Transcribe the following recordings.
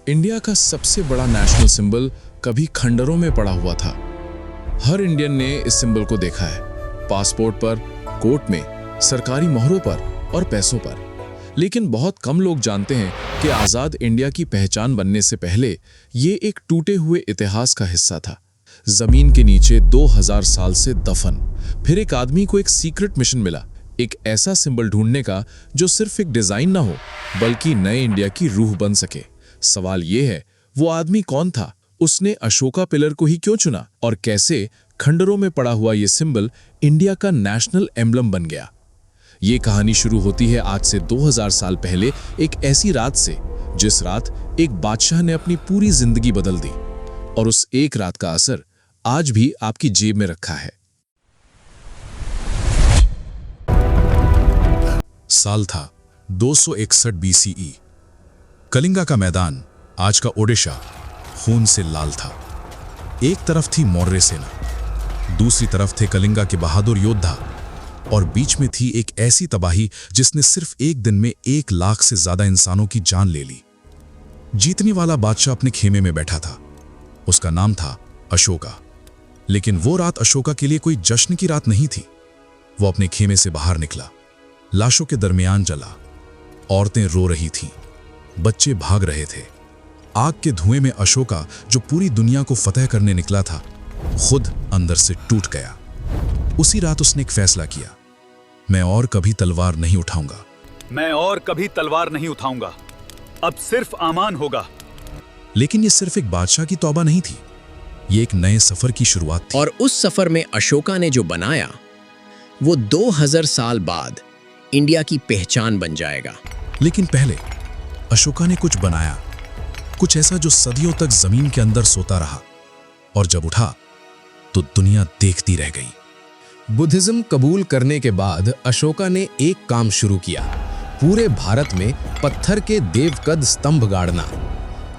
India का सबसे बड़ा नेशनल सिंबल कभी खंडरों में पड़ा हुआ था। हर इंडियन ने इस सिंबल को देखा है, पासपोर्ट पर, कोर्ट में, सरकारी मोहरों पर और पैसों पर। लेकिन बहुत कम लोग जानते हैं कि आज़ाद इंडिया की पहचान बनने से पहले ये एक टूटे हुए इतिहास का हिस्सा था। जमीन के नीचे 2000 साल से दफन। फिर एक आदमी को एक सीक्रेट मिशन मिला, एक ऐसा सिंबल ढूंढने का जो सिर्फ एक डिजाइन ना हो बल्कि नए इंडिया की रूह बन सके। सवाल ये है, वो आदमी कौन था? उसने अशोका पिलर को ही क्यों चुना और कैसे खंडरों में पड़ा हुआ ये सिंबल इंडिया का नेशनल एम्बलम बन गया? ये कहानी शुरू होती है आज से 2000 साल पहले, एक ऐसी रात से जिस रात एक बादशाह ने अपनी पूरी जिंदगी बदल दी, और उस एक रात का असर आज भी आपकी जेब में रखा है। साल था 261 BCE। कलिंगा का मैदान, आज का ओडिशा, खून से लाल था। एक तरफ थी मौर्य सेना, दूसरी तरफ थे कलिंगा के बहादुर योद्धा, और बीच में थी एक ऐसी तबाही जिसने सिर्फ एक दिन में 1 लाख से ज्यादा इंसानों की जान ले ली। जीतने वाला बादशाह अपने खेमे में बैठा था। उसका नाम था अशोका। लेकिन वो रात अशोका के लिए कोई जश्न की रात नहीं थी। वो अपने खेमे से बाहर निकला, लाशों के दरमियान चला। औरतें रो रही थीं, बच्चे भाग रहे थे। आग के धुएं में अशोका, जो पूरी दुनिया को फतह करने निकला था, खुद अंदर से टूट गया। उसी रात उसने एक फैसला किया, मैं और कभी तलवार नहीं उठाऊंगा। मैं और कभी तलवार नहीं उठाऊंगा, अब सिर्फ आमान होगा। लेकिन ये सिर्फ एक बादशाह की तौबा नहीं थी, ये एक नए सफर की शुरुआत थी। और उस सफर में अशोका ने जो बनाया वो 2000 साल बाद इंडिया की पहचान बन जाएगा। लेकिन पहले अशोका ने कुछ बनाया, कुछ ऐसा जो सदियों तक जमीन के अंदर सोता रहा, और जब उठा तो दुनिया देखती रह गई। बुद्धिज्म कबूल करने के बाद अशोका ने एक काम शुरू किया, पूरे भारत में पत्थर के देवकद स्तंभ गाड़ना।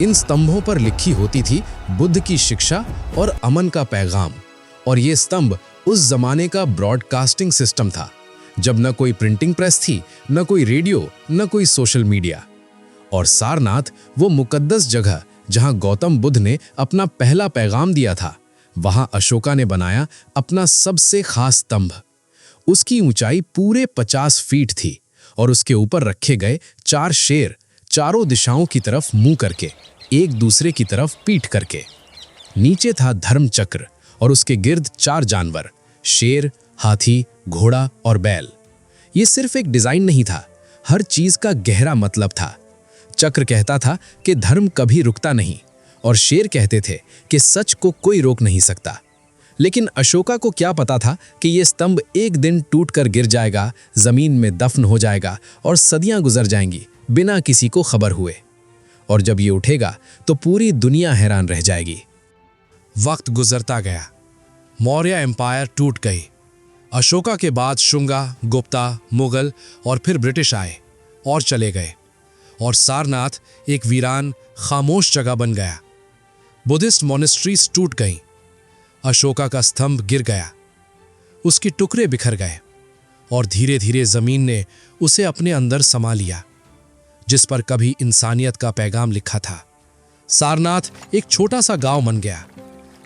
इन स्तंभों पर लिखी होती थी बुद्ध की शिक्षा और अमन का पैगाम। और ये स्तंभ उस जमाने का ब्रॉडकास्टिंग सिस्टम था, जब न कोई प्रिंटिंग प्रेस थी, न कोई रेडियो, न कोई सोशल मीडिया। और सारनाथ, वो मुकद्दस जगह जहां गौतम बुद्ध ने अपना पहला पैगाम दिया था, वहां अशोका ने बनाया अपना सबसे खास स्तंभ। उसकी ऊंचाई पूरे 50 फीट थी और उसके ऊपर रखे गए 4 शेर, चारों दिशाओं की तरफ मुंह करके, एक दूसरे की तरफ पीठ करके। नीचे था धर्म चक्र और उसके गिर्द 4 जानवर, शेर, हाथी, घोड़ा और बैल। ये सिर्फ एक डिजाइन नहीं था, हर चीज का गहरा मतलब था। चक्र कहता था कि धर्म कभी रुकता नहीं, और शेर कहते थे कि सच को कोई रोक नहीं सकता। लेकिन अशोका को क्या पता था कि यह स्तंभ एक दिन टूटकर गिर जाएगा, जमीन में दफन हो जाएगा और सदियां गुजर जाएंगी बिना किसी को खबर हुए। और जब ये उठेगा तो पूरी दुनिया हैरान रह जाएगी। वक्त गुजरता गया, मौर्य एम्पायर टूट गई। अशोका के बाद शुंगा, गुप्ता, मुगल और फिर ब्रिटिश आए और चले गए, और सारनाथ एक वीरान, खामोश जगह बन गया। बुद्धिस्ट मॉनेस्ट्रीज टूट गईं, अशोका का स्तंभ गिर गया, उसके टुकड़े बिखर गए, और धीरे धीरे जमीन ने उसे अपने अंदर समा लिया, जिस पर कभी इंसानियत का पैगाम लिखा था। सारनाथ एक छोटा सा गांव बन गया,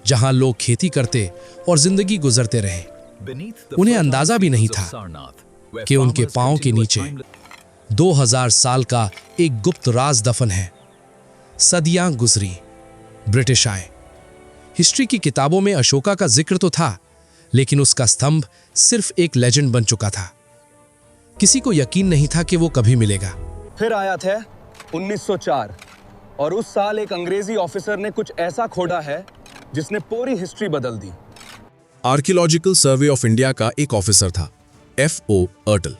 जहां लोग खेती करते और जिंदगी गुजरते रहे। उन्हें अंदाजा भी नहीं था कि उनके पांव के नीचे 2000 साल का एक गुप्त राज दफन है। सदियां गुजरी, ब्रिटिश आए। हिस्ट्री की किताबों में अशोका का जिक्र तो था, लेकिन उसका स्तंभ सिर्फ एक लेजेंड बन चुका था। किसी को यकीन नहीं था कि वो कभी मिलेगा। फिर आया था 1904, और उस साल एक अंग्रेजी ऑफिसर ने कुछ ऐसा खोदा है जिसने पूरी हिस्ट्री बदल दी। आर्कियोलॉजिकल सर्वे ऑफ इंडिया का एक ऑफिसर था, F.O. अर्टल।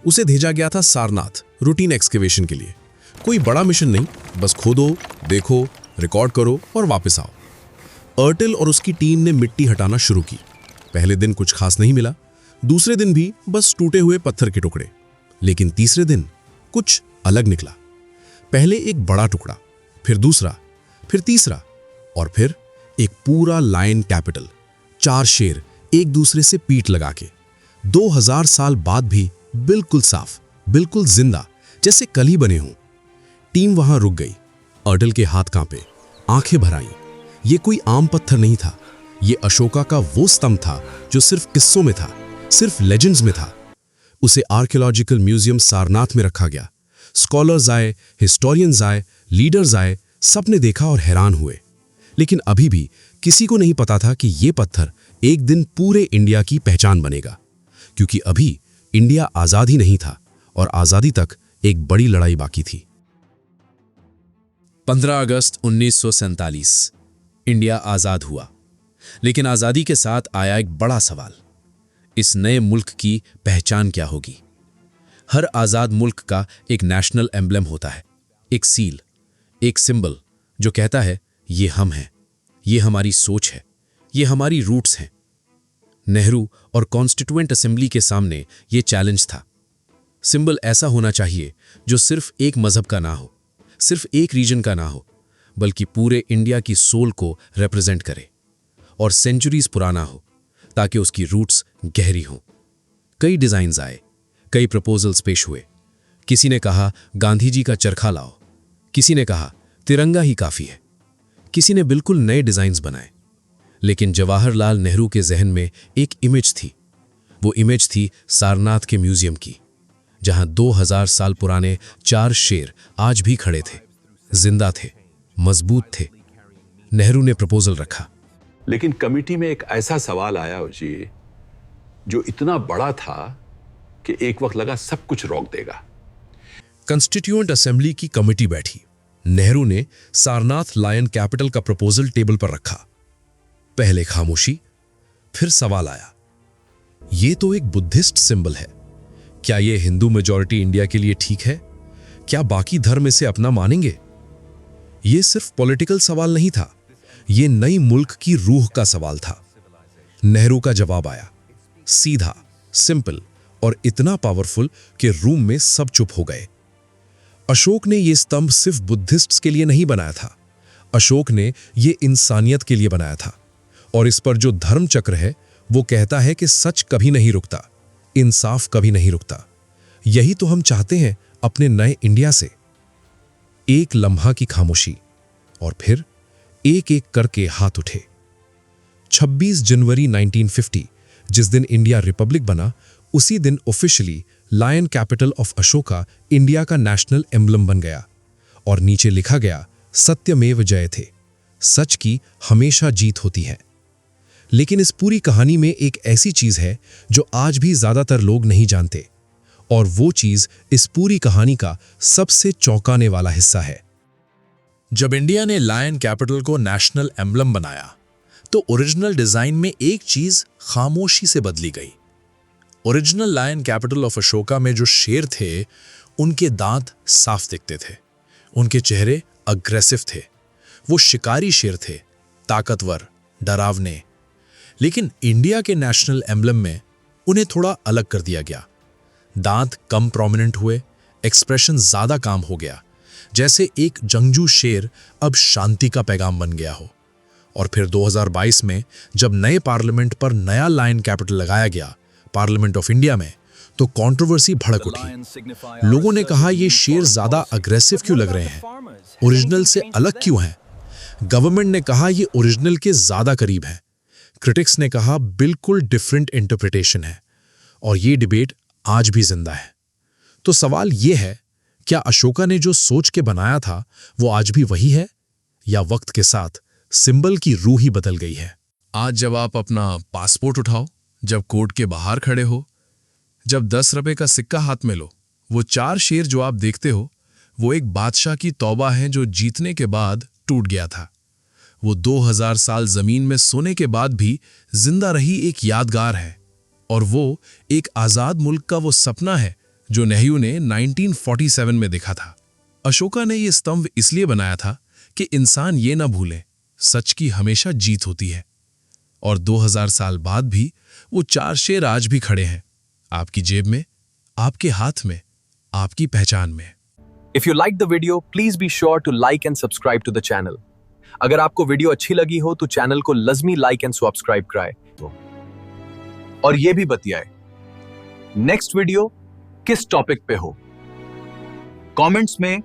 उसे भेजा गया था सारनाथ रूटीन एक्सकेवेशन के लिए। कोई बड़ा मिशन नहीं, बस खोदो, देखो, रिकॉर्ड करो और वापस आओ। अर्टल और उसकी टीम ने मिट्टी हटाना शुरू की। पहले दिन कुछ खास नहीं मिला, दूसरे दिन भी बस टूटे हुए पत्थर के टुकड़े। लेकिन तीसरे दिन कुछ अलग निकला। पहले एक बड़ा टुकड़ा, फिर दूसरा, फिर तीसरा, और फिर एक पूरा लायन कैपिटल, 4 शेर एक दूसरे से पीठ लगा के। 2000 साल बाद भी बिल्कुल साफ, बिल्कुल जिंदा, जैसे कल ही बने हों। टीम वहां रुक गई। अटल के हाथ कांपे, आंखें भर आईं। ये कोई आम पत्थर नहीं था, ये अशोका का वो स्तंभ था जो सिर्फ किस्सों में था, सिर्फ लेजेंड्स में था। उसे आर्कियोलॉजिकल म्यूजियम सारनाथ में रखा गया। स्कॉलर्स आए, हिस्टोरियंस आए, लीडर्स आए, सबने देखा और हैरान हुए। लेकिन अभी भी किसी को नहीं पता था कि ये पत्थर एक दिन पूरे इंडिया की पहचान बनेगा, क्योंकि अभी इंडिया आज़ाद ही नहीं था और आज़ादी तक एक बड़ी लड़ाई बाकी थी। 15 अगस्त 1947 इंडिया आज़ाद हुआ, लेकिन आज़ादी के साथ आया एक बड़ा सवाल। इस नए मुल्क की पहचान क्या होगी? हर आज़ाद मुल्क का एक नेशनल एम्ब्लम होता है, एक सील, एक सिंबल जो कहता है ये हम हैं, ये हमारी सोच है, ये हमारी रूट्स हैं। नेहरू और कॉन्स्टिट्यूएंट असेंबली के सामने ये चैलेंज था। सिंबल ऐसा होना चाहिए जो सिर्फ एक मजहब का ना हो, सिर्फ एक रीजन का ना हो, बल्कि पूरे इंडिया की सोल को रिप्रेजेंट करे और सेंचुरीज पुराना हो, ताकि उसकी रूट्स गहरी हों। कई डिजाइन्स आए, कई प्रपोजल्स पेश हुए। किसी ने कहा गांधी जी का चरखा लाओ, किसी ने कहा तिरंगा ही काफी है, किसी ने बिल्कुल नए डिजाइन्स बनाए। लेकिन जवाहरलाल नेहरू के जहन में एक इमेज थी। वो इमेज थी सारनाथ के म्यूजियम की, जहां 2000 साल पुराने 4 शेर आज भी खड़े थे, जिंदा थे, मजबूत थे। नेहरू ने प्रपोजल रखा, लेकिन कमेटी में एक ऐसा सवाल आया जी जो इतना बड़ा था कि एक वक्त लगा सब कुछ रोक देगा। कॉन्स्टिट्यूएंट असेंबली की कमेटी बैठी। नेहरू ने सारनाथ लायन कैपिटल का प्रपोजल टेबल पर रखा। पहले खामोशी, फिर सवाल आया, यह तो एक बुद्धिस्ट सिंबल है, क्या यह हिंदू मेजॉरिटी इंडिया के लिए ठीक है? क्या बाकी धर्म इसे अपना मानेंगे? यह सिर्फ पॉलिटिकल सवाल नहीं था, यह नई मुल्क की रूह का सवाल था। नेहरू का जवाब आया, सीधा, सिंपल और इतना पावरफुल कि रूम में सब चुप हो गए। अशोक ने यह स्तंभ सिर्फ बुद्धिस्ट्स के लिए नहीं बनाया था, अशोक ने यह इंसानियत के लिए बनाया था। और इस पर जो धर्म चक्र है वो कहता है कि सच कभी नहीं रुकता, इंसाफ कभी नहीं रुकता। यही तो हम चाहते हैं अपने नए इंडिया से। एक लम्हा की खामोशी और फिर एक एक करके हाथ उठे। 26 जनवरी 1950, जिस दिन इंडिया रिपब्लिक बना, उसी दिन officially lion capital of Ashoka India का नेशनल एम्ब्लम बन गया और नीचे लिखा गया, सत्यमेव जयते, सच की हमेशा जीत होती है। लेकिन इस पूरी कहानी में एक ऐसी चीज है जो आज भी ज्यादातर लोग नहीं जानते, और वो चीज इस पूरी कहानी का सबसे चौंकाने वाला हिस्सा है। जब इंडिया ने लायन कैपिटल को नेशनल एम्ब्लम बनाया तो ओरिजिनल डिजाइन में एक चीज खामोशी से बदली गई। Original lion capital of Ashoka में जो शेर थे, उनके दांत साफ दिखते थे, उनके चेहरे अग्रेसिव थे, वो शिकारी शेर थे, ताकतवर, डरावने। लेकिन इंडिया के नेशनल एम्ब्लम में उन्हें थोड़ा अलग कर दिया गया। दांत कम प्रोमिनेंट हुए, एक्सप्रेशन ज्यादा काम हो गया, जैसे एक जंगजू शेर अब शांति का पैगाम बन गया हो। और फिर 2022 में जब नए पार्लियामेंट पर नया लायन कैपिटल लगाया गया, पार्लियामेंट ऑफ इंडिया में, तो कंट्रोवर्सी भड़क उठी। लोगों ने कहा ये शेर ज्यादा अग्रेसिव क्यों लग रहे हैं, ओरिजिनल से अलग क्यों हैं? गवर्नमेंट ने कहा ये ओरिजिनल के ज्यादा करीब है। क्रिटिक्स ने कहा बिल्कुल डिफरेंट इंटरप्रिटेशन है। और ये डिबेट आज भी जिंदा है। तो सवाल ये है, क्या अशोका ने जो सोच के बनाया था वो आज भी वही है, या वक्त के साथ सिंबल की रूह ही बदल गई है? आज जब आप अपना पासपोर्ट उठाओ, जब कोर्ट के बाहर खड़े हो, जब 10 रुपए का सिक्का हाथ में लो, वो 4 शेर जो आप देखते हो वो एक बादशाह की तौबा है जो जीतने के बाद टूट गया था। वो 2000 साल जमीन में सोने के बाद भी जिंदा रही एक यादगार है। और वो एक आजाद मुल्क का वो सपना है जो नेहरू ने 1947 में देखा था। अशोका ने ये स्तंभ इसलिए बनाया था कि इंसान ये ना भूले, सच की हमेशा जीत होती है। और 2000 साल बाद भी वो 4 शेर आज भी खड़े हैं, आपकी जेब में, आपके हाथ में, आपकी पहचान में। If you like the video, please be sure to like and subscribe to the channel. अगर आपको वीडियो अच्छी लगी हो तो चैनल को लज़मी लाइक एंड सब्सक्राइब कराएं। और ये भी बतियाए नेक्स्ट वीडियो किस टॉपिक पे हो, कमेंट्स में